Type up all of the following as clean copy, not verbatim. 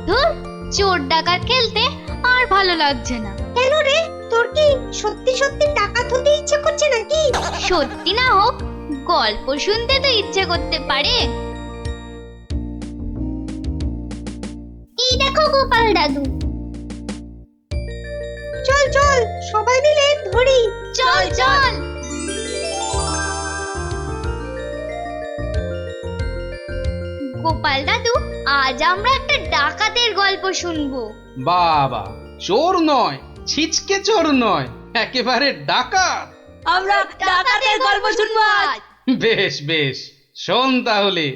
ধুর, চোর ডাকাত খেলতে আর ভালো লাগছে না। কেন রে, তোর কি সত্যি সত্যি টাকা তুলতে ইচ্ছে করছে নাকি? সত্যি না হোক, গল্প শুনতে তো ইচ্ছে করতে পারে। এই দেখো গোপাল দাদু। চল চল সবাই মিলে ধরি। চল চল। গোপাল দাদু, আজ আমরা একটা ডাকাতের গল্প শুনবো। বাবা, চোর নয়, ছিচকে চোর নয়, একেবারে ডাকাত। আমরা ডাকাতের গল্প শুনবো আজ। বেশ বেশ, শোন তাহলে।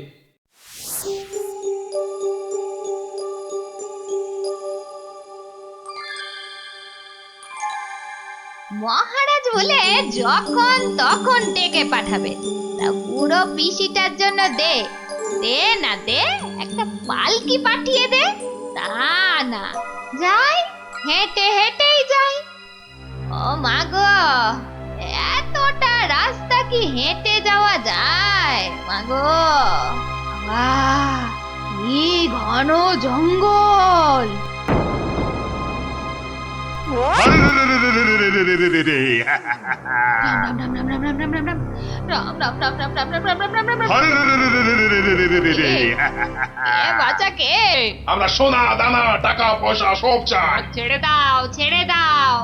মহারাজ বলে যখন তখন ডেকে পাঠাবে, তা বুড়ো পিসিটার জন্য দে দে না দে একটা পালকি পাঠিয়ে দে। তা না, যাই হেঁটে হেঁটেই যাই। ও মা গো, এতটা রাস্তা কি হেঁটে যাওয়া যায়? মা গো, বাবা, কি ঘন জঙ্গল! আমরা সোনা দানা টাকা পয়সা সব চাই। ছেড়ে দাও ছেড়ে দাও,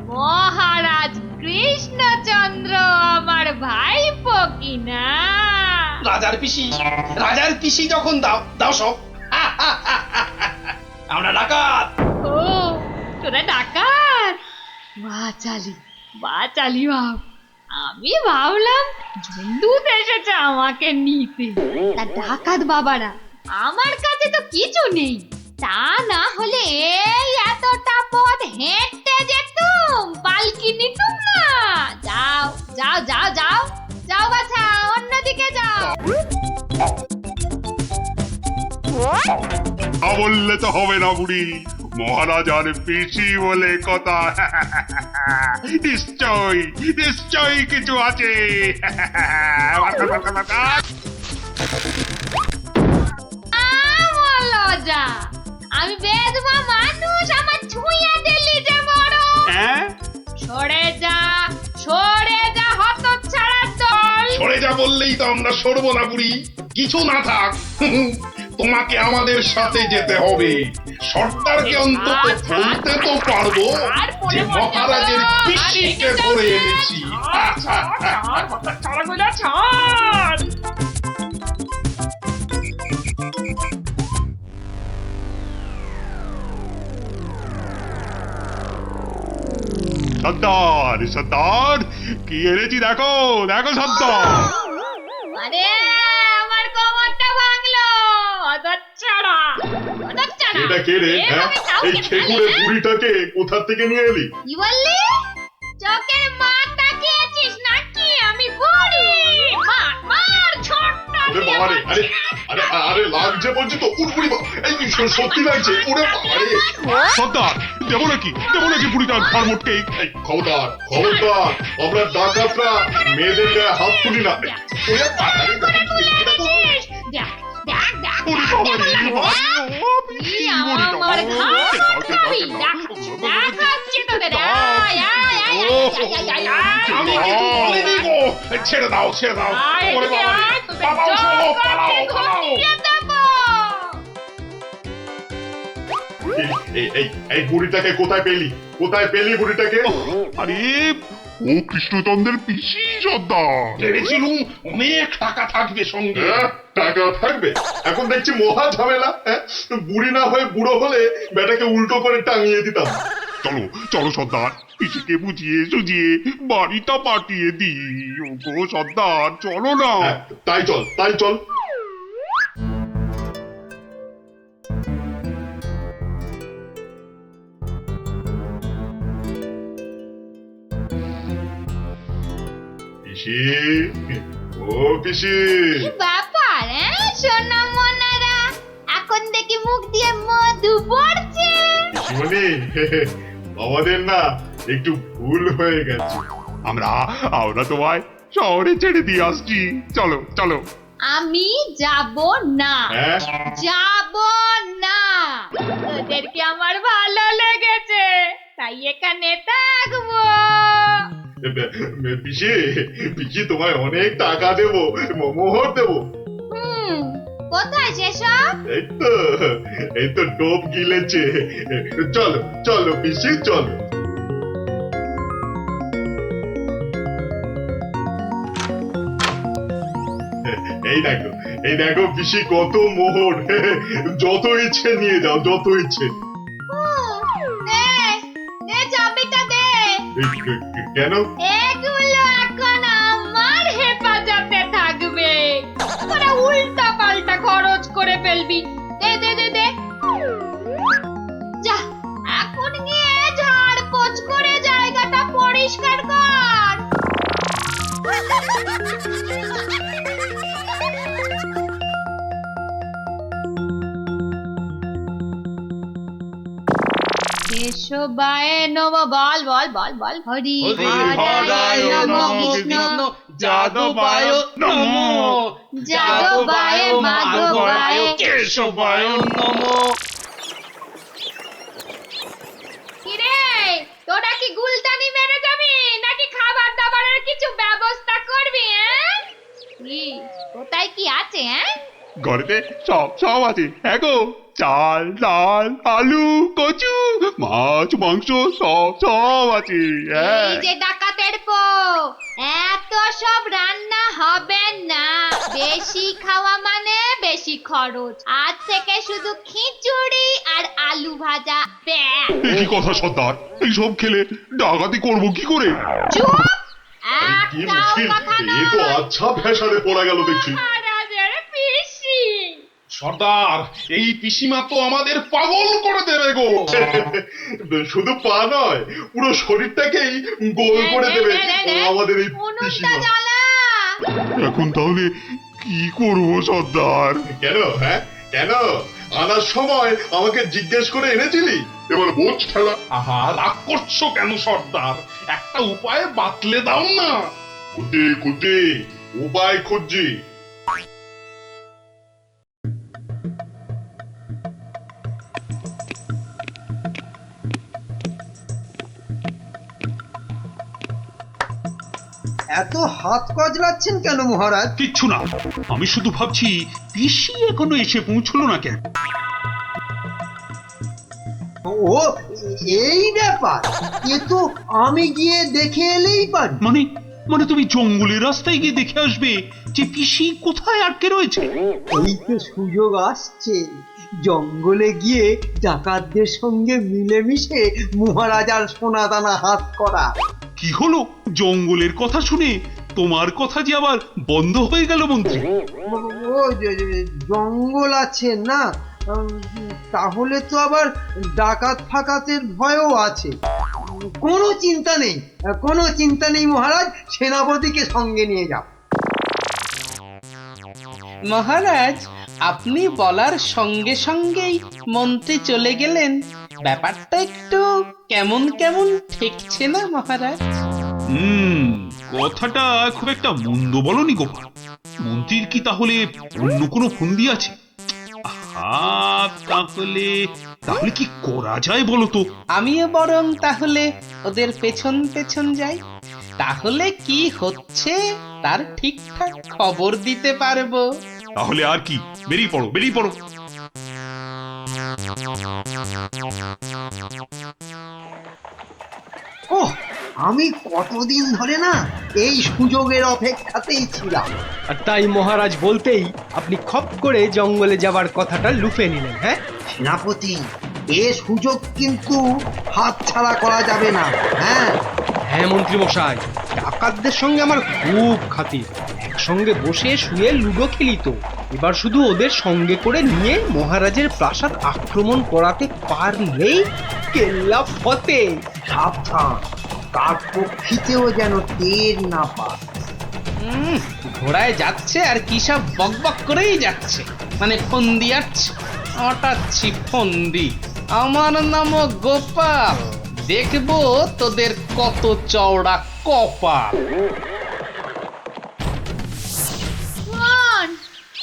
মহারাজ কৃষ্ণচন্দ্র আমার ভাইপো কিনা। রাজার পিসি যখন দাও দাও সব। আমরা ডাকাত। ও, তোরা ডাকাত? বাচালি বাচালি ভাব। আমি ভাবলাম ঝুন্ডুত এসেছে আমাকে নিতে। তা ডাকাত বাবারা, আমার কাছে তো কিছু নেই। তা না হলে এই এতটা পথ হেঁটে যেতুম, পালকি নিতুম না। যাও যাও যাও যাও যাও বাছা, অন্যদিকে যাও। বললে তো হবে না বুড়ি, মহারাজার পিসি বলে কথা। নিশ্চয় নিশ্চয়ই কিছু আছে। লজা, আমি বেদবা মানুষ, আমার ছুঁয়া দিলি যে বড়। সরে যা হতচ্ছাড়া দল। সরে যা বললেই তো আমরা সরবো না বুড়ি, কিছু না থাক। তোমাকে আমাদের সাথে যেতে হবে। সর্দারকে অন্তত বলতে তো পারবো যে মহারাজের পিসিকে ধরে এনেছি। সর্দার সর্দার, কি এনেছি দেখো দেখো সর্দার। আরে আমার কোমরটা ভাঙলো, হতচ্ছাড়া। এটা কে রে? এই খেকুড়ে বুড়িটাকে কোথা থেকে নিয়ে এলি? কি বললি? চোখের মার তাকিয়েছিস নাকি? আমি বুড়ি? মার মার, ছোট্ট। ওরে বাবা রে, আরে আরে আরে লাগছে বলছি তো। উড়বুড়ি, এই সত্যি লাগছে। ওরে বাবা রে। সর্দার, দেবো নাকি বুড়িটার ঘর মোটকে? খবরদার খবরদার, আমরা ডাকাতরা মেয়েদের গায়ে হাত তুলি না। ওরে বাবা রে, দেখ দেখ দেখ, ওরে বাবা রে, আমার ঘাড় খাবি। দেখাচ্ছি তোদের। আয় আয় আয় আয় আয়। আমি কিছু বলিনি গো। ছেড়ে দাও ছেড়ে দাও। ওরে বাবা রে, পালাও সব, পালাও পালাও। এই বুড়িটাকে কোথায় পেলি বুড়িটাকে? আরে ও কৃষ্ণচন্দ্রের পিসি সর্দার। ভেবেছিলুম অনেক টাকা থাকবে সঙ্গে। টাকা থাকবে? এখন দেখছি মহা ঝামেলা। বুড়ি না হয়ে বুড়ো হলে বেটাকে উল্টো করে টাঙিয়ে দিতাম। চলো চলো সর্দার, পিসিকে বুঝিয়ে সুঝিয়ে বাড়িটা পাঠিয়ে দিই। ওগো সর্দার, চলো না। তাই চল। পিসি, ও পিসি। ব্যাপার, সোনা মনারা, এখন দেখি মুখ দিয়ে মধু পড়ছে। পিসিমণি, আমাদের না একটু ভুল হয়ে গেছে। আমরা তোমায় শহরে ছেড়ে দিয়ে আসছি। চলো চলো। আমি যাব না, হ্যাঁ যাব না। তোদেরকে আমার ভালো লেগেছে, তাই এখানে থাকবো। পিসি পিসি তোমায় অনেক টাকা দেবো, মোহর দেবো। কোথায় সেসব? এই তো ডোব গিলেছে। চলো চলো পিসি চলো। এই দেখো পিসি কত মোহর। যত ইচ্ছে নিয়ে যাও, যত ইচ্ছে। দে দে চাবিটা দে। কেন? এগুলো এখন আমার হেফাজতে থাকবে, তোরা উল্টা পাল্টা খরচ করে ফেলবি। দে দে দে দে। যা এখন গিয়ে ঝাড় পোছ করে জায়গাটা পরিষ্কার কর। কেশবায় নম, বল বল বল বল। হরি হরায় নম, কৃষ্ণ যাদবায় নমো, যাদবায় মাধবায় কেশবায় নমো। কিরে, তোরা কি গুলতানি মেরে যাবি নাকি খাবার দাবারের কিছু ব্যবস্থা করবি? কি কোথায় কি আছে? ঘরেতে সব সব আছে। হ্যাঁ গো, চাল ডাল আলু কচু মাছ মাংস সব সব আছে। এই যে ডাকাতের পো, এত সব রান্না হবে না। বেশি খাওয়া মানে বেশি খরচ। আজ থেকে শুধু খিচুড়ি আর আলু ভাজা ব্যাস। কি কথা সর্দার, এইসব খেলে ডাকাতি করবো কি করে? চুপ, কি একটাও মুশকিল, কথা এ তো নয়। আচ্ছা ফ্যাসাদে পড়া গেল দেখছি। মহারাজের পিসি। সর্দার, এই পিসিমা তো আমাদের পাগল করে দেবে গো। শুধু পা নয়, পুরো শরীরটাকেই গোল করে দেবে আমাদের এই উনুনটা পিসিমা। জ্বালা। এখন তাহলে কি করবো সর্দার? কেন? হ্যাঁ কেন? আনার সময় আমাকে জিজ্ঞেস করে এনেছিলি, এবার বোঝ ঠেলা। আহা, রাগ করছো কেন সর্দার? একটা উপায় বাতলে দাও না। কুটি কুটি উপায় খুঁজছি। এত হাত কজলাচ্ছেন কেন মহারাজ? কিচ্ছু না, আমি শুধু ভাবছি পিসি এখনো এসে পৌঁছলো না কেন। ও এই ব্যাপার, এ তো আমি গিয়ে দেখে এলেই পারি। মানে মানে তুমি জঙ্গলের রাস্তায় গিয়ে দেখে আসবে যে পিসি কোথায় আটকে রয়েছে? এই তো সুযোগ আসছে, জঙ্গলে গিয়ে ডাকাতদের সঙ্গে মিলেমিশে মহারাজার সোনাদানা হাত করা। কি হলো, জঙ্গলের কথা শুনে তোমার কথা যে আবার বন্ধ হয়ে গেল মন্ত্রী? ও জঙ্গল আছে না, তাহলে তো আবার ডাকাত ফাকাতের ভয়ও আছে। কোনো চিন্তা নেই, কোনো চিন্তা নেই মহারাজ, সেনাপতিকে সঙ্গে নিয়ে যাও। মহারাজ, আপনি বলার সঙ্গে সঙ্গেই মন্ত্রী চলে গেলেন। ব্যাপারটা একটু কেমন কেমন ঠেকছে না মহারাজ? কথাটা খুব একটা মন্দ বলনি গোপাল। মন্ত্রীর কি তাহলে অন্য কোনো ফন্দি আছে? তাহলে তাহলে কি করা যায় বলো তো? আমিও বরং তাহলে ওদের পেছন পেছন যাই, তাহলে কি হচ্ছে তার ঠিকঠাক খবর দিতে পারবো। তাহলে আর কি, বেরিয়ে পড়ো বেরিয়ে পড়ো। ওহ, আমি কতদিন ধরে না এই সুযোগের অপেক্ষাতেই ছিলাম। আর তাই মহারাজ বলতেই আপনি খপ করে জঙ্গলে যাবার কথাটা লুফে নিলেন। হ্যাঁ সেনাপতি, এ সুযোগ কিন্তু হাতছাড়া করা যাবে না। হ্যাঁ হ্যাঁ মন্ত্রী মশাই, ডাকাতদের সঙ্গে আমার খুব খাতির। একসঙ্গে বসে শুয়ে লুডো খেলি তো। এবার শুধু ওদের সঙ্গে করে নিয়ে মহারাজের প্রাসাদ আক্রমণ করাতে পারলেই কেল্লা ফতে। সাবধান, কার পক্ষিতেও যেন টের না পায়। ঘোড়ায় যাচ্ছে আর কি সব বকবক করেই যাচ্ছে, মানে ফন্দি আটছে, আটাচ্ছি ফন্দি। আমার নাম গোপাল, দেখবো তোদের কত চওড়া কপাল।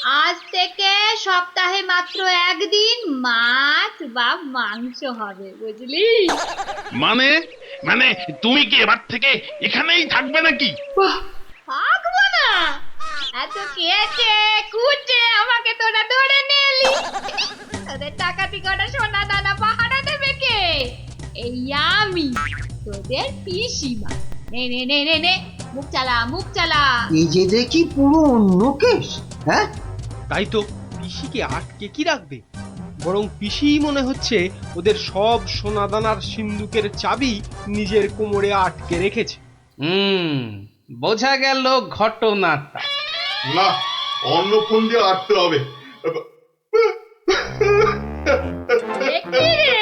আজ থেকে সপ্তাহে মাত্র একদিন মাছ বা মাংস হবে, বুঝলি? মানে মানে তুমি কি এবার থেকে এখানেই থাকবে নাকি? থাকবো না? এত কেটে কুটে আমাকে তোরা ধরে নিয়ে এলি। তোদের টাকাতি করা সোনা দানা পাহারা দেবে কে? এই আমি, তোদের পিসিমা। নে নে নে নে নে, মুখ চালা, মুখ চালা। এই যে দেখি পুরো অন্য কেস। হ্যাঁ, তাই তো, পিসিকে আটকে কি রাখবে? বরং পিসিই মনে হচ্ছে ওদের সব সোনাদানার সিন্ধুকের চাবি নিজের কোমরে আটকে রেখেছে। বোঝা গেল ঘটনাটা। না, অন্য ফোন দিয়ে আটতে হবে। দেখি রে,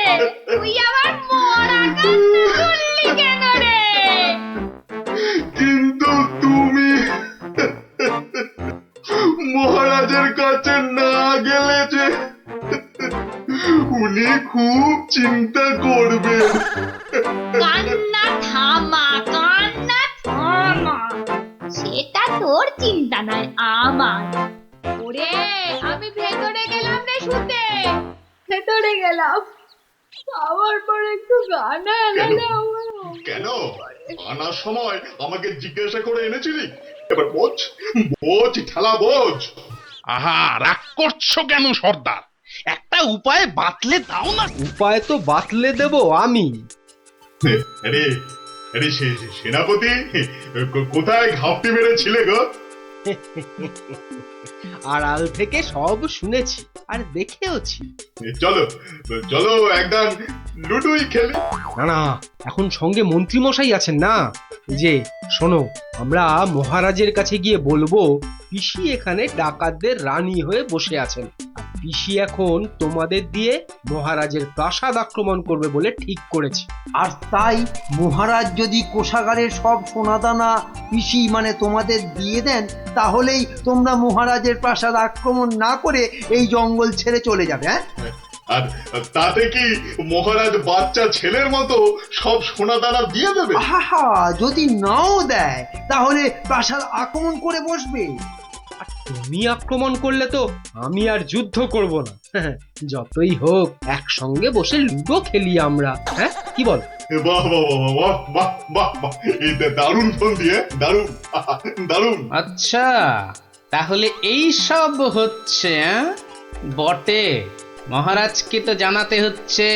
তুই আবার মরা কান্না করলি কেন রে? কিন্তু তুমি মহারাজের কাছে না গেলে যে উনি খুব চিন্তা করবেন। কান্না থামা, কান্না থামা। সেটা তোর চিন্তা নয়, আমার। ওরে, আমি ভেতরে গেলাম রে শুতে, ভেতরে গেলাম। আবার পরে একটু গানা এলাম। কেন আনার সময় আমাকে জিজ্ঞাসা করে এনেছিলি? এবার বোঝ, বোঝ ঠেলা বোঝ। আহা, রাগ করছো কেন সর্দার? একটা উপায় বাতলে দাও না। উপায় তো বাতলে দেব আমি। আরে আরে সেনাপতি, কোথায় ঘাপটি মেরেছিলে গো? আড়াল থেকে সব শুনেছি আর দেখেওছি। চলো চলো, একদম লুডুই খেলি। না না, এখন সঙ্গে মন্ত্রী মশাই আছেন না। এই যে শোনো, আমরা মহারাজের কাছে গিয়ে বলবো পিসি এখানে ডাকাতদের রানী হয়ে বসে আছেন, আর পিসি এখন তোমাদের দিয়ে মহারাজের প্রাসাদ আক্রমণ করবে বলে ঠিক করেছে। আর তাই মহারাজ যদি কোষাগারের সব সোনাদানা পিসি মানে তোমাদের দিয়ে দেন, তাহলেই তোমরা মহারাজের প্রাসাদ আক্রমণ না করে এই জঙ্গল ছেড়ে চলে যাবে। হ্যাঁ, আর তাতে কি মহারাজ বাচ্চা ছেলের মতো সব সোনা দানা দিয়ে দেবে? আহা, যদি নাও দেয় তাহলে প্রাসাদ আক্রমণ করে বসবে। আর তুমি আক্রমণ করলে তো আমি আর যুদ্ধ করব না। যতই হোক একসঙ্গে বসে লুডো খেলি আমরা। হ্যাঁ, কি বল? বাহ বাহ বাহ বাহ বাহ বাহ বাহ, এই দারুণ ফোন দিয়ে, দারুণ দারুণ। আচ্ছা, তাহলে এই সব হচ্ছে বটে। মহারাজকে তো জানাতে হচ্ছে।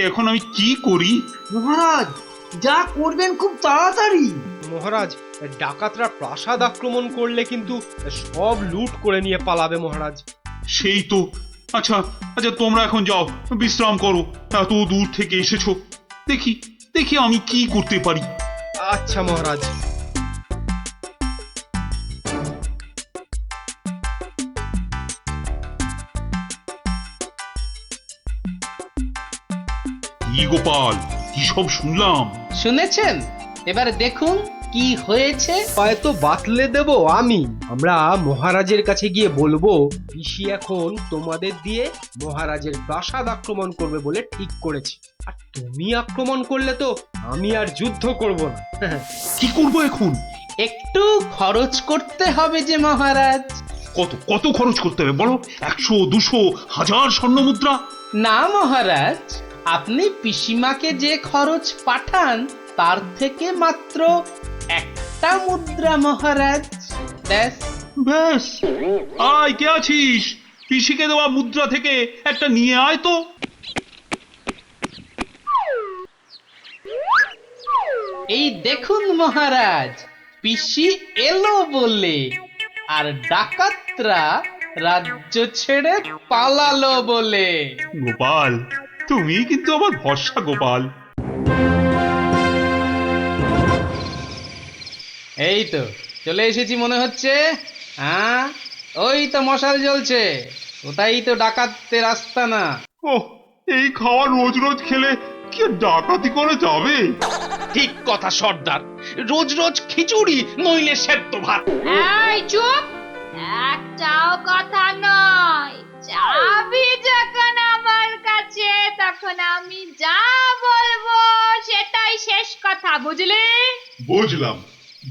এখন আমি কি করি? মহারাজ, যা করবেন খুব তাড়াতাড়ি। মহারাজ, ডাকাতরা প্রাসাদ আক্রমণ করলে কিন্তু সব লুট করে নিয়ে পালাবে মহারাজ। সেই তো। আচ্ছা আচ্ছা, তোমরা এখন যাও, বিশ্রাম করো। এত দূর থেকে এসেছো, দেখি দেখি আমি কি করতে পারি। আচ্ছা মহারাজ। কি গোপাল, কি সব শুনলাম? শুনেছেন? এবার দেখুন কি হয়েছে। উপায় তো বাতলে দেব আমি। আমরা মহারাজের কাছে গিয়ে বলবো পিসি এখন তোমাদের দিয়ে মহারাজের প্রাসাদ আক্রমণ করবে বলে ঠিক করেছে, আর তুমি আক্রমণ করলে তো আমি আর যুদ্ধ করব না। কি করবো এখন? একটু খরচ করতে হবে যে মহারাজ। কত কত খরচ করতে হবে বলো? 100, 200, 1000 স্বর্ণ মুদ্রা? না মহারাজ, আপনি পিসিমাকে যে খরচ পাঠান তার থেকে মাত্র একটা মুদ্রা মহারাজ। ব্যাস। ব্যাস? আয়, কে আছিস? পিসিকে দেওয়া মুদ্রা থেকে একটা নিয়ে আয় তো। এই দেখুন মহারাজ, পিসি এলো বলে, আর ডাকাতরা রাজ্য ছেড়ে পালালো বলে। গোপাল, তুমি কিন্তু আমার ভরসা গোপাল। এই তো চলে এসেছি মনে হচ্ছে। হ্যাঁ, ওই তো মশাল জ্বলছে, ওটাই তো ডাকাতদের আস্তানা। ওহ, এই খাওয়া রোজ রোজ খেলে কি আর ডাকাতি করা যাবে? ঠিক কথা সর্দার, রোজ রোজ খিচুড়ি নইলে সেদ্ধ ভাত। এই চুপ, একটাও কথা নয়। চাবি যখন আমার কাছে, তখন এখন আমি যা বলবো সেটাই শেষ কথা, বুঝলি? বুঝলাম।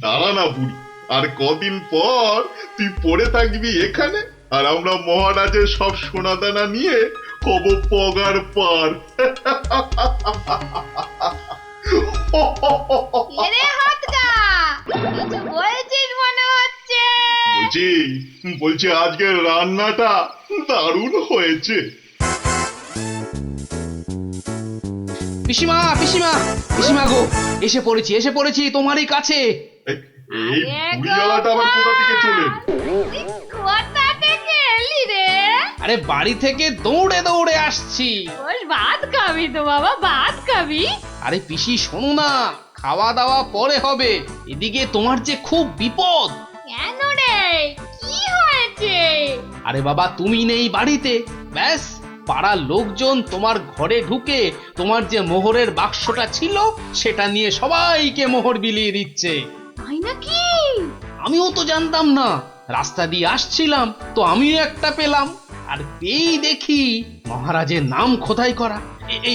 দাঁড়া না বুড়ি, আর কদিন পর তুই পড়ে থাকবি এখানে, আর আমরা মহারাজের সব সোনাদানা নিয়ে হব পগার পার। এরে হাতটা, কিছু বলছিস মনে হচ্ছে। বলছি আজকের রান্নাটা দারুণ হয়েছে। পিসিমা পিসিমা পিসিমা গো, এসে পড়েছি তোমারই কাছে। এই বুড়িওয়ালাটা আবার কোথা থেকে চলে? কোথা থেকে এলি রে? আরে বাড়ি থেকে দৌড়ে দৌড়ে আসছি। বস, ভাত খাবি তো বাবা, ভাত খাবি? আরে পিসি শোনো না, খাওয়া দাওয়া পরে হবে, এদিকে তোমার যে খুব বিপদ। কেন রে, কি হয়েছে? আরে বাবা তুমি নেই বাড়িতে, ব্যাস পাড়ার লোকজন তোমার ঘরে ঢুকে তোমার যে মোহরের বাক্সটা ছিল সেটা নিয়ে সবাইকে মোহর বিলিয়ে দিচ্ছে। তাই নাকি? আমিও তো জানতাম না, রাস্তা দিয়ে আসছিলাম তো আমিও একটা পেলাম, আর পেয়েই দেখি মহারাজের নাম খোদাই করা।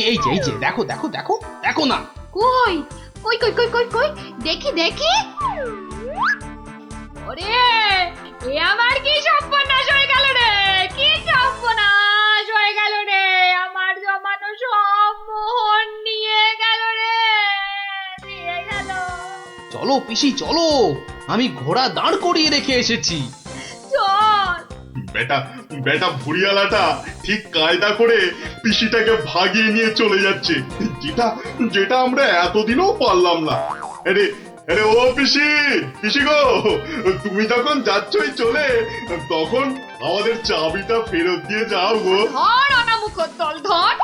এই যে দেখো দেখো দেখো দেখো না। কই কই কই কই কই কই, দেখি দেখি। ওরে, এ আমার কি সর্বনাশ হয়ে গেল রে, কি সর্বনাশ হয়ে গেল রে, আমার জমানো সব মোহর নিয়ে গেল রে, নিয়ে গেল। চলো পিসি চলো, আমি ঘোড়া দাঁড় করিয়ে রেখে এসেছি। চল। বেটা বেটা বুড়িওয়ালাটা ঠিক কায়দা করে পিসিটাকে ভাগিয়ে নিয়ে চলে যাচ্ছে, যেটা যেটা আমরা এতদিনও পারলাম না। আরে আরে ও পিসি, পিসি গো, তুমি যখন যাচ্ছই চলে, তখন আমাদের চাবিটা ফেরত দিয়ে যাও গো। ধর অনামুখ তল ধর।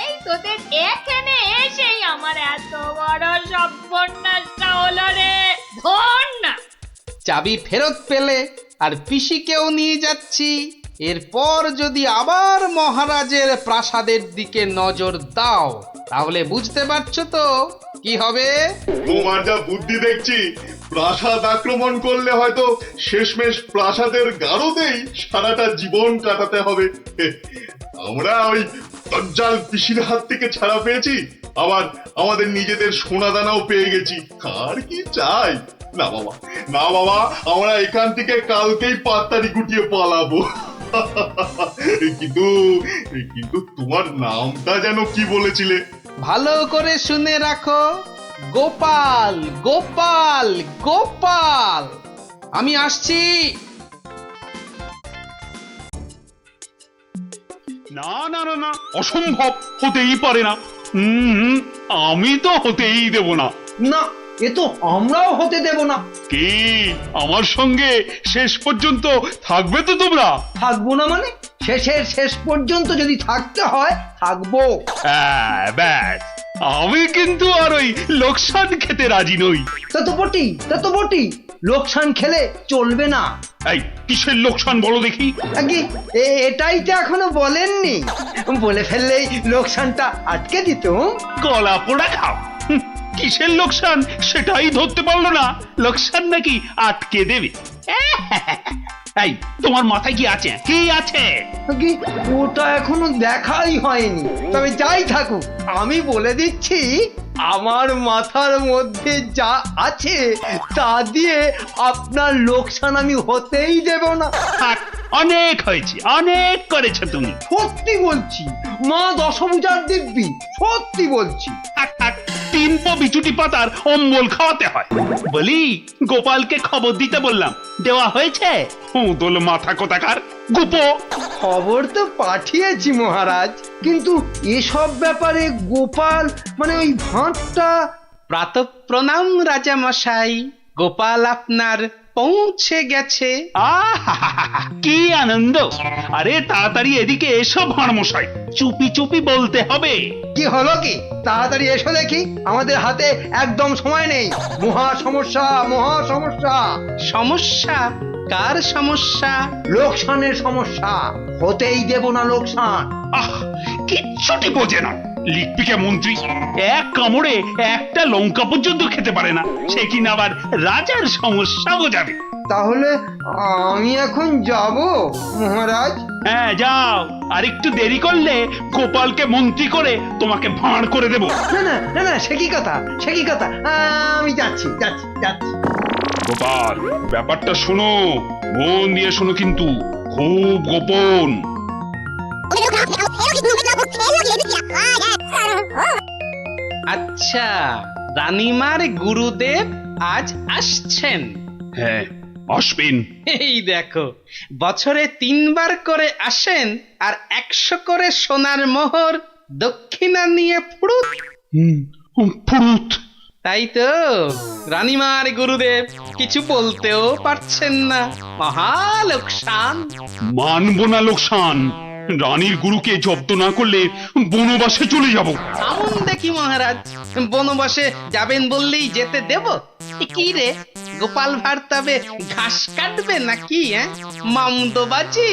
এই তোদের এখানে এসেই আমার এত বড় সর্বনাশটা হলো রে, ধর না। চাবি ফেরত পেলে আর পিসিকেও নিয়ে যাচ্ছি, এরপর যদি আবার মহারাজের প্রাসাদের দিকে নজর দাও তাহলে বুঝতে পারছো তো কি হবে। তোমার যা বুদ্ধি দেখছি, প্রাসাদ আক্রমণ করলে হয়তো শেষমেশ প্রাসাদের গারদেই সারাটা জীবন কাটাতে হবে। আমরা ওই দজ্জাল পিসির হাত থেকে ছাড়া পেয়েছি, আবার আমাদের নিজেদের সোনাদানাও পেয়ে গেছি, আর কি চাই? না বাবা, না বাবা, আমরা এখান থেকে কালকেই পাত্তারি গুটিয়ে পালাবো। কিন্তু কিন্তু তোমার নামটা যেন কি বলেছিলে? ভালো করে শুনে রাখো, গোপাল গোপাল গোপাল। আমি আসছি। না না না না, অসম্ভব, হতেই পারে না। আমি তো হতেই দেব না। না, এ তো আমরাও হতে দেব না। কি আমার সঙ্গে শেষ পর্যন্ত থাকবে তো তোমরা? থাকবো না মানে? শেষের শেষ পর্যন্ত যদি থাকতে হয় থাকবো। হ্যাঁ, ব্যাস, আমি কিন্তু আর ওই লোকসান খেতে রাজি নই। তা তো বটি, লোকসান খেলে চলবে না। এই কিসের লোকসান বলো দেখি? আগে এটাই তো এখনো বলেননি, বলে ফেললেই লোকসানটা আটকে দিত। কলা পোড়া খাও। কিসের লোকসান সেটাই ধরতে পারলো না, লোকসান নাকি আটকে দেবে। এই তোমার মাথায় কি আছে? কি আছে? আগে ওটা এখনো দেখাই হয়নি, তবে যাই থাকুক আমি বলে দিচ্ছি, আমার মাথার মধ্যে যা আছে তা দিয়ে আপনার লোকসান আমি হতেই দেব না। থাক, অনেক হয়েছে, অনেক করেছো তুমি। সত্যি বলছি, মা দশভুজার দিব্যি, সত্যি বলছি। থাক থাক, 3 পো বিচুটি পাতার অম্বল খাওয়াতে হয়। বলি, গোপালকে খবর দিতে বললাম, দেওয়া হয়েছে? দোল মাথা কোথাকার গুপো। খবর তো পাঠিয়েছি মহারাজ, কিন্তু এসব ব্যাপারে গোপাল মানে ওই ভাঁটটা। প্রাতঃ প্রণাম রাজা মশাই, গোপাল আপনার পৌঁছে গেছে। আহা, কি আনন্দ! আরে তাড়াতাড়ি এদিকে এসো ভাঁড় মশাই, চুপি চুপি বলতে হবে। কি হলো কি? তাড়াতাড়ি এসো দেখি, আমাদের হাতে একদম সময় নেই। মহা সমস্যা, মহা সমস্যা। সমস্যা? কার সমস্যা? লোকসানের সমস্যা, হতেই দেব না লোকসান। আহ, কিচ্ছুটি বোঝে না, লিখপিকে মন্ত্রী, এক কামড়ে একটা লঙ্কা পর্যন্ত খেতে পারে না, সে কিনা আবার রাজার সমস্যা বোঝাবে। তাহলে আমি এখন যাব মহারাজ? হ্যাঁ যাও, আর একটু দেরি করলে গোপালকে মন্ত্রী করে তোমাকে ভাঁড় করে দেব। না না না না, সে কি কথা, সে কি কথা, আমি যাচ্ছি যাচ্ছি যাচ্ছি। গোপাল, ব্যাপারটা শোনো, মন দিয়ে শোনো, কিন্তু খুব গোপন। আচ্ছা, রানীমার গুরুদেব আজ আসছেন। হ্যাঁ, আসবেন। এই দেখো, বছরে 3 বার করে আসেন আর 100 করে সোনার মোহর দক্ষিণা নিয়ে ফুরুত। ফুরুত। তাই তো, রানীমার গুরুদেব কিছু বলতেও পারছেন না। মহা লোকসান। মানবো না লোকসান। রানীর গুরুকে জব্দ না করলে বনবাসে চলে যাব। আমন দেখি মহারাজ, বনবাসে যাবেন বললেই যেতে দেব? কি রে, গোপাল ভাঁড় তবে ঘাস কাটবে নাকি? মামদোবাজি।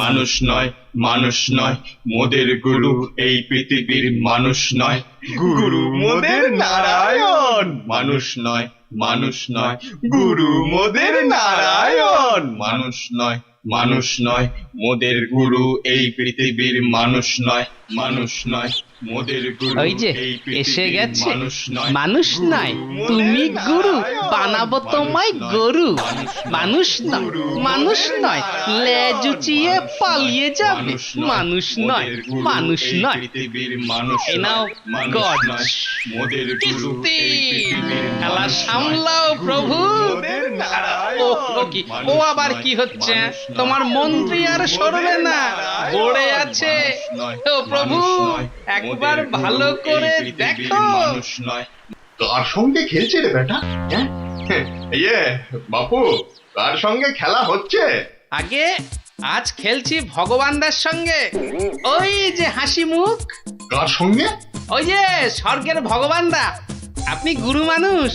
মানুষ নয়, মানুষ নয়, মোদের গুরু এই পৃথিবীর মানুষ নয়, গুরু মোদের নারায়ণ। মানুষ নয়, মানুষ নয়, গুরু মোদের নারায়ণ। মানুষ নয়, মানুষ নয়, মোদের গুরু এই পৃথিবীর মানুষ নয়, মানুষ নয়, মোদের গুরু ওই যে এই এসে পৃথিবীর গেছে। মানুষ নয়, মানুষ নয়, তুমি গুরু, বানাবো তোমায় গরু। মানুষ নয়, মানুষ নয়, লেজ উঁচিয়ে পালিয়ে যাবে। মানুষ নয়, মানুষ নয়। পৃথিবীর মানুষ এই নাও মানুষ গজ। নয়, মোদের গুরু কিস্তি। এই পৃথিবীর খেলা মানুষ সামলাও নয়, প্রভু। মোদের নারায়ণ। ও কি, ও আবার কি হচ্ছে? তোমার মন্ত্রী আর সরবে না, পড়ে আছে। ও প্রভু, একবার ভালো করে দেখো। মানুষ নয়। কার সঙ্গে খেলছে রে বেটা? ইয়ে বাপু, কার সঙ্গে খেলা হচ্ছে? আগে আজ খেলছি ভগবানদার সঙ্গে। ওই যে হাসি মুখ, কার সঙ্গে? ওই যে স্বর্গের ভগবানদা। আপনি গুরু মানুষ,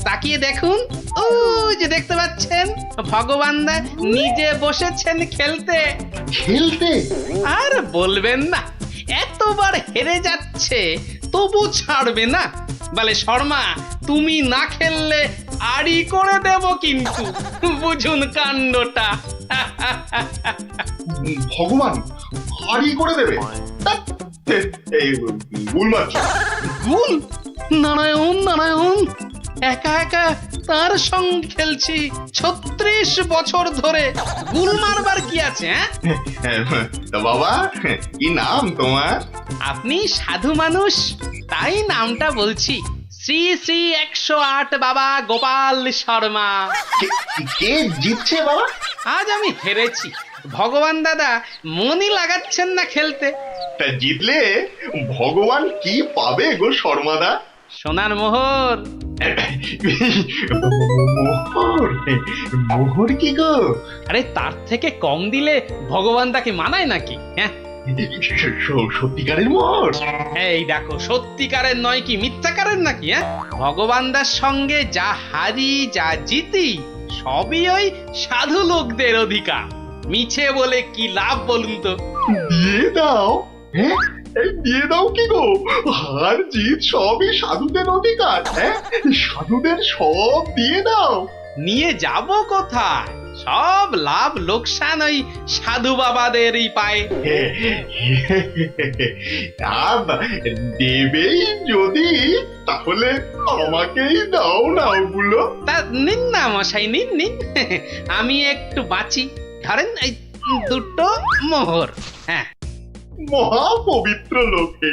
তাকিয়ে দেখুন। ও যে দেখতে পাচ্ছেন, ভগবানদা নিজে বসেছেন খেলতে। খেলতে? আর বলবেন না, এতবার হেরে যাচ্ছে তবু ছাড়বে না। বলে, শর্মা তুমি না খেললে আড়ি করে দেব কিন্তু। বুঝুন কাণ্ডটা। ভগবান হারি করে দেবে? এই ভুল মারছো। গুল? নারায়ণ নারায়ণ, একা একা তার সঙ্গে খেলছি 36 বছর ধরে। গুল মারবার কি আছে? তা বাবা, কি নাম তোমার? আপনি সাধু মানুষ, তাই নামটা বলছি। শ্রী শ্রী 108 বাবা গোপাল শর্মা। কে জিতছে বাবা? আজ আমি হেরেছি। ভগবান দাদা মনই লাগাচ্ছেন না খেলতে। তা জিতলে ভগবান কি পাবে গো শর্মাদা? সোনার মোহর। মোহর? মোহর কি গো? আরে তার থেকে কম দিলে ভগবান তাকে মানায় নাকি? সত্যিকারের মোহর? এই দেখো, সত্যিকারের নয় কি মিথ্যাকারের নাকি? ভগবানদার সঙ্গে যা হারি যা জিতি সবই ওই সাধু লোকদের অধিকার। মিছে বলে কি লাভ বলুন তো? দিয়ে দাও। হ্যাঁ, এই দিয়ে দাও কি গো? হার জিত সবই সাধুদের অধিকার। হ্যাঁ, সাধুদের সব দিয়ে দাও। নিয়ে যাব কোথায়? সব লাভ লোকসান ওই সাধু বাবাদেরই পায়। দেবেই যদি, তাহলে আমাকেই দাও না ওগুলো। তা নিন না মশাই, নিন নিন। আমি একটু বাঁচি, ধরেন এই 2টো মোহর। হ্যাঁ, মহা পবিত্র লোকে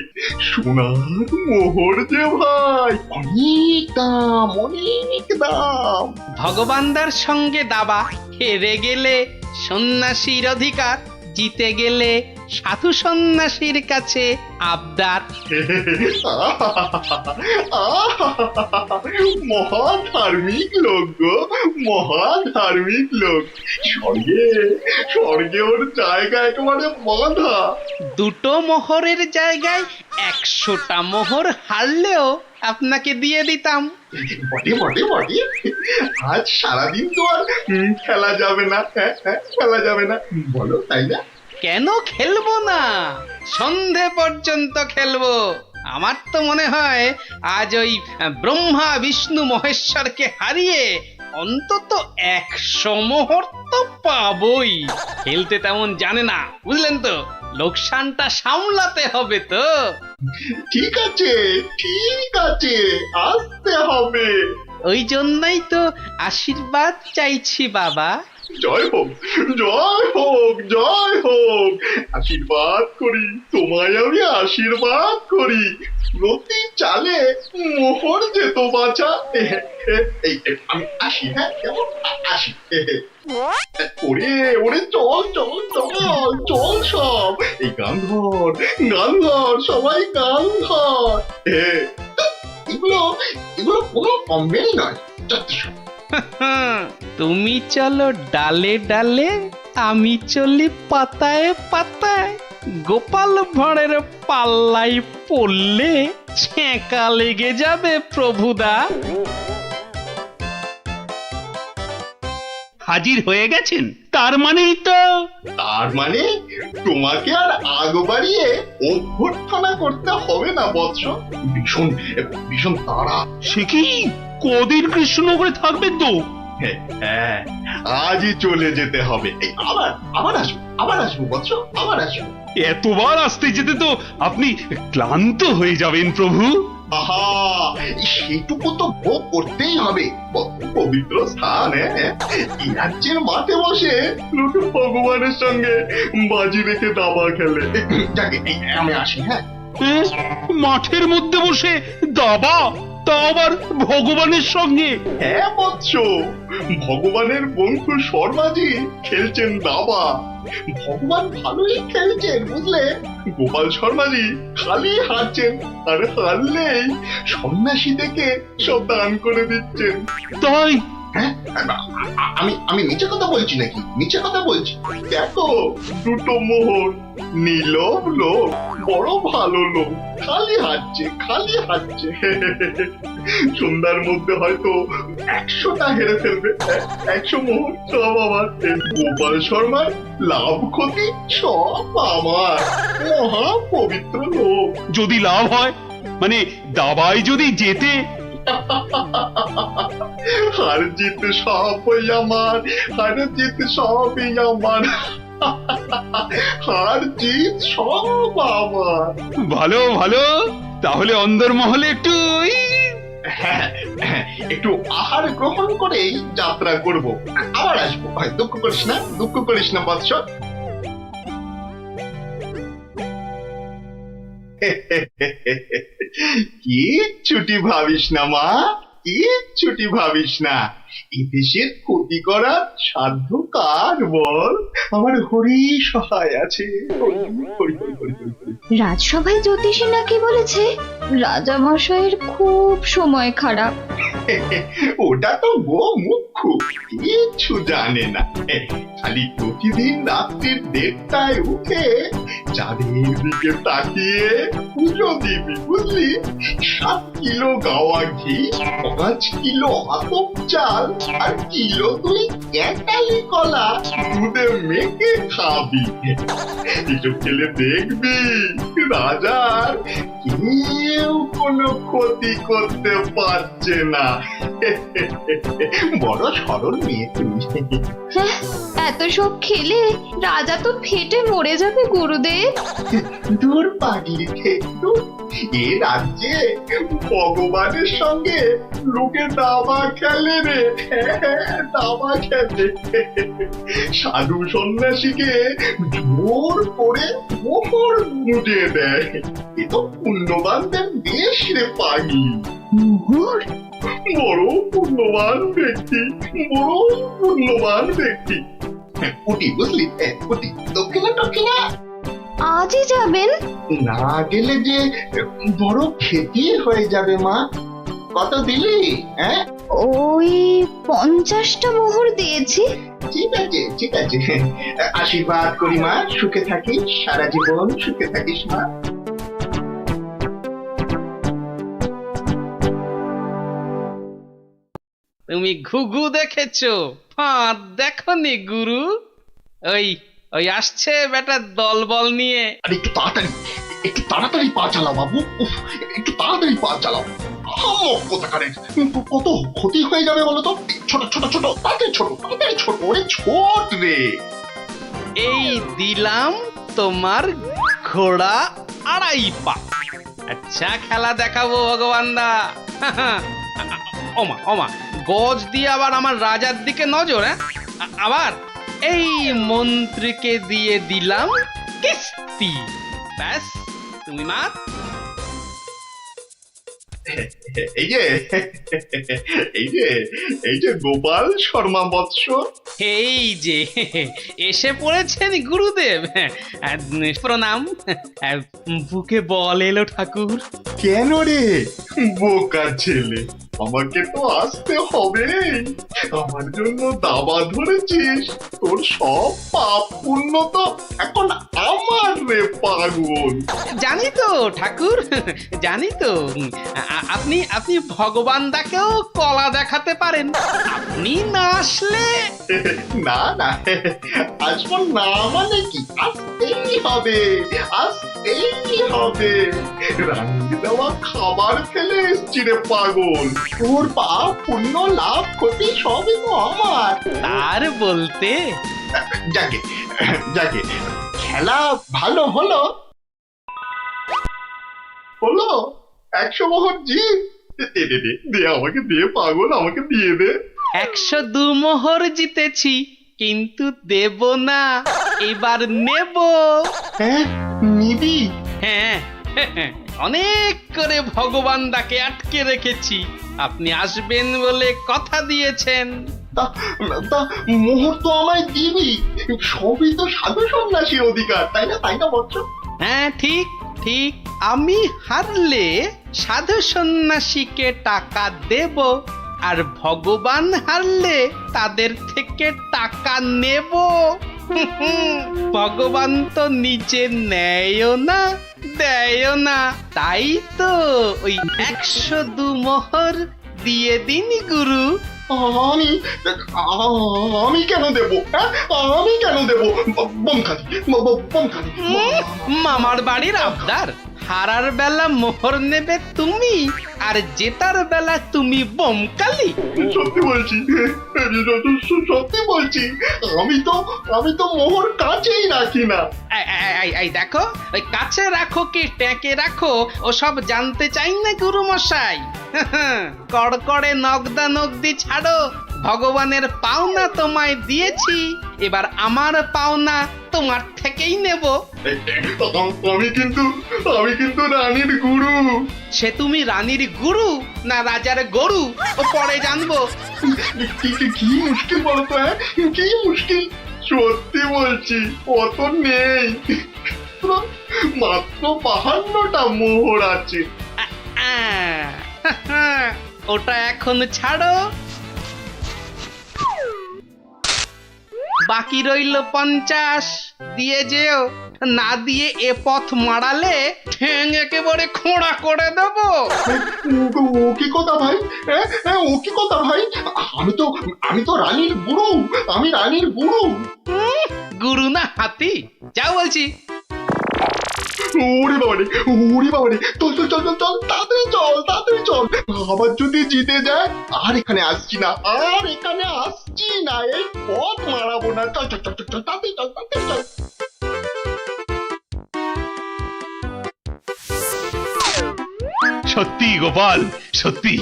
সোনার মোহর যে ভাই, অনেক দাম, অনেক দাম। ভগবানদার সঙ্গে দাবা, হেরে গেলে সন্ন্যাসীর অধিকার, জিতে গেলে সাধু সন্ন্যাসীর কাছে আবদার। মহা ধার্মিক লোক গো, মহা ধার্মিক লোক। স্বর্গে, স্বর্গে ওর জায়গা একেবারে বাঁধা। 2টো মোহরের জায়গায় 100টা মোহর হারলেও আপনাকে দিয়ে দিতাম। বটে বটে বটে, আজ সারাদিন তো আর খেলা যাবে না। খেলা যাবে না বলো, তাই না? কেন খেলবো না? সন্ধে পর্যন্ত খেলবো। আমার তো মনে হয় আজ ওই ব্রহ্মা বিষ্ণু মহেশ্বরকে হারিয়ে অন্তত 100 মোহর তো পাবই। খেলতে তেমন জানে না, বুঝলেন তো? লোকসানটা সামলাতে হবে তো। ঠিক আছে, ঠিক আছে, আসতে হবে। ওই জন্যই তো আশীর্বাদ চাইছি বাবা। জয় হোক, জয় হোক, জয় হোক। আশীর্বাদ করি, তোমায় আমি আশীর্বাদ করি। প্রতি চালে মোহর যেত বাছা। আমি আসি, হ্যাঁ, কেমন আসি। ওরে ওরে, চল চল চল চল সব। এই গান ধর, গান ধর, সবাই গান ধর। এগুলো এগুলো কোনো কমবেই নয়। যথেষ্ট। তুমি চলো ডালে ডালে, আমি চলি পাতায় পাতায়। গোপাল ভাঁড়ের পাল্লাই পড়লে ছ্যাঁকা লেগে যাবে প্রভুদা। হাজির হয়ে গেছেন, তার মানেই তো তার মানে তোমাকে আর আগ বাড়িয়ে অভ্যর্থনা করতে হবে না বৎস। ভীষণ ভীষণ তাড়া। সে কি কদিন কৃষ্ণনগরে থাকবেন তো? হ্যাঁ, আজই চলে যেতে হবে। এই আবার আবার আসবো, আবার আসবো বৎস, আবার আসবো। এতবার আসতে যেতে তো আপনি ক্লান্ত হয়ে যাবেন প্রভু। আহা, সেটুকু তো ভোগ করতেই হবে। পবিত্র স্থান, এই রাজ্যের মাঠে বসে লোকে ভগবানের সঙ্গে বাজি রেখে দাবা খেলে। যাকে আমি আসি, হ্যাঁ। মাঠের মধ্যে বসে দাবা, তা আবার ভগবানের সঙ্গে? হ্যাঁ বৎস, ভগবানের বন্ধু শর্মাজি খেলছেন দাবা। ভগবান ভালোই খেলছেন, বুঝলে। গোপাল শর্মাজি খালি হারছেন, আর হারলেই সন্ন্যাসী থেকে সব দান করে দিচ্ছেন। তাই? হ্যাঁ, আমি আমি মিছে কথা বলছি নাকি? মিছে কথা বলছি? দেখো, দুটো মোহর, নীলব লোক, বড় ভালো লোক, খালি হাঁটছে, খালি হাঁটছে। সন্ধ্যার মধ্যে হয়তো 100টা হেরে ফেলবে। 100 মোহর সব আমার। গোপাল শর্মার লাভ ক্ষতি সব আমার। মহা পবিত্র লোক। যদি লাভ হয়, মানে দাবায় যদি জেতে? হার জিত সবই আমার, হার জিত সবই আমার, হার জিত সব আমার। ভালো ভালো, তাহলে অন্দরমহলে একটু হ্যাঁ, একটু আহার গ্রহণ করেই যাত্রা করব। আবার আসবো, দুঃখ করিস না, দুঃখ করিস না বৎস। কি ছুটি ভাবিস না মা, কি ছুটি ভাবিস না। এই দেশের ক্ষতি করার সাধ্য কার বল? আমার হরি সহায় আছে। হরি, হরি, হরি, হরি, হরি, হরি। রাজসভায় জ্যোতিষী নাকি বলেছে রাজা মশাইয়ের খুব সময় খারাপ। ওটা তো গো মুখ্য, কিচ্ছু জানে না। খালি প্রতিদিন রাত্রির 1:30টায় উঠে চাঁদের দিকে তাকিয়ে পুজো দিবি, বুঝলি। 7 কিলো গাওয়া ঘি, 5 কিলো আতপ চাল, আর কিলো 2 ক্যাটালি কলা দুধে মেখে খাবি। এসব খেলে দেখবি রাজার কেউ কোনো ক্ষতি করতে পারছে না। বড় সরল মেয়ে তুমি। এত সব খেলে রাজা তো ফেটে মরে যাবে গুরুদেব। দূর পাগলি, দূর। এ রাজ্যে ভগবানের সঙ্গে লোকে দাবা খেলে রে, দাবা খেলে। সাধু সন্ন্যাসীকে জোর করে মোহর বুঝিয়ে দেয়। এ তো পুণ্যবানদের দেশ রে পাগলি। মোহর? বড় পুণ্যবান ব্যক্তি, বড় পুণ্যবান ব্যক্তি। পুটি, বুঝলি, পুটি। দক্ষিণা টক্ষিণা আজই যাবেন? না গেলে যে বড় ক্ষতি হয়ে যাবে মা। কত দিলি? হ্যাঁ, ওই 50টা মোহর দিয়েছি। ঠিক আছে, ঠিক আছে। আশীর্বাদ করি মা, সুখে থাকিস, সারা জীবন সুখে থাকিস মা। তুমি ঘুঘু দেখেছো, ফাঁদ দেখনি গুরু? ওই ওই আসছে বেটা দলবল নিয়ে। আর একটু তাড়াতাড়ি, একটু তাড়াতাড়ি পা চালাও বাবু। উফ, একটু তাড়াতাড়ি পা চালাও। আহাম্মক কোথাকারের কত ক্ষতি হয়ে যাবে বলো তো। ছোট ছোট ছোট তাতে ছোট ওরে ছোট রে। এই দিলাম তোমার ঘোড়া 2.5 পা। আচ্ছা খেলা দেখাবো ভগবান দা। ওমা গজ দিয়ে আবার আমার রাজার দিকে নজর। হ্যাঁ আবার এই মন্ত্রীকে দিয়ে দিলাম কিস্তি। ব্যাস তুমি মাত। এই যে এই যে গোপাল শর্মা বৎস। এই যে এসে পড়েছেন গুরুদেব। প্রণাম। বুকে বল এলো ঠাকুর। কেন রে বোকা ছেলে, আমাকে তো আসতে হবে। আমার জন্য দাবা ধরেছিস, তোর সব পাপ পুণ্য তো এখন আমার রে পাগল। জানি তো ঠাকুর, জানি তো। আপনি ভগবান দাকেও কলা দেখাতে পারেন। আপনি না আসলে না আসবো না মানে কি, আসতেই হবে। রান্নি দেওয়া খাবার খেলে এসছি রে পাগল। তোর পাপ পুণ্য লাভ ক্ষতি সবই তো আমার। তার বলতে যাকে খেলা ভালো হলো 100 মোহর জিত। দে আমাকে দে পাগল, আমাকে দিয়ে দে। 102 মোহর জিতেছি, কিন্তু দেব না, এবার নেব। হ্যাঁ নিবি? হ্যাঁ অনেক করে ভগবান দাকে আটকে রেখেছি। আপনি আসবেন বলে কথা দিয়েছেন। তা মোহর তো আমায় দিবি, সবই তো সাধু সন্ন্যাসীর অধিকার, তাই না বচ্চ? হ্যাঁ ঠিক। আমি হারলে সাধু সন্ন্যাসীকে টাকা দেব, আর ভগবান হারলে তাদের থেকে টাকা নেব। ভগবান তো নিজে নেয়ও না দেয়ও না, তাই তো ওই 102 মোহর দিয়ে দিন গুরু। আমি কেন দেব? আমি কেন দেব? বোমখালি মামার বাড়ির আবদার। হারার বেলা মোহর নেবে তুমি, আর জেতার বেলা তুমি বোমকালি। সত্যি বলছি। আমি তো মোহর কাছেই রাখি না। এই দেখো, ওই কাছে রাখো কি ট্যাঁকে রাখো ওসব জানতে চাই না গুরু মশাই। কড়কড়ে নগদি ছাড়ো। ভগবানের পাওনা তোমায় দিয়েছি, এবার আমার পাওনা তোমার থেকেই নেব। আমি কিন্তু রানীর গুরু। সে তুমি রানীর গুরু না রাজার গরু ও পরে জানবো। কি মুশকিল বলতো? কি মুশকিল? সত্যি বলছি অত নেই, মাত্র 52টা মোহর আছে। ওটা এখন ছাড়ো, বাকি রইল 50। দিয়ে যেও, না দিয়ে এ পথ মারালে ঠ্যাং একেবারে খোঁড়া করে দেব। ও কি কথা ভাই? ও কি কথা ভাই? আমি তো রানীর গুরু। আমি রানীর গুরু। গুরু না হাতি, যাও বলছি। ওরে বাবারে, চল তাড়াতাড়ি চল। আবার যদি জিতে যায় আর এখানে আসছি না, এই পথ মারাবো না। চল তাড়াতাড়ি চল। সত্যি গোপাল, সত্যি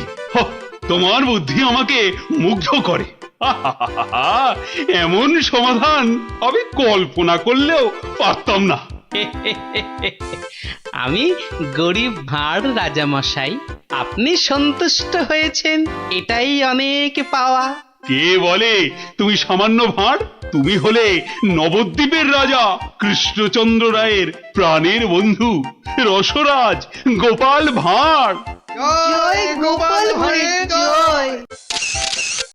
তোমার বুদ্ধি আমাকে মুগ্ধ করে। এমন সমাধান আমি কল্পনা করলেও পারতাম না। আমি গরিব ভাঁড় রাজামশাই, আপনি সন্তুষ্ট হয়েছেন, এটাই অনেক পাওয়া। কে বলে তুমি সামান্য ভাঁড়? তুমি হলে নবদ্বীপের রাজা কৃষ্ণচন্দ্র রায়ের প্রাণের বন্ধু রসরাজ গোপাল ভাঁড়। জয় গোপাল ভাঁড়ের জয়।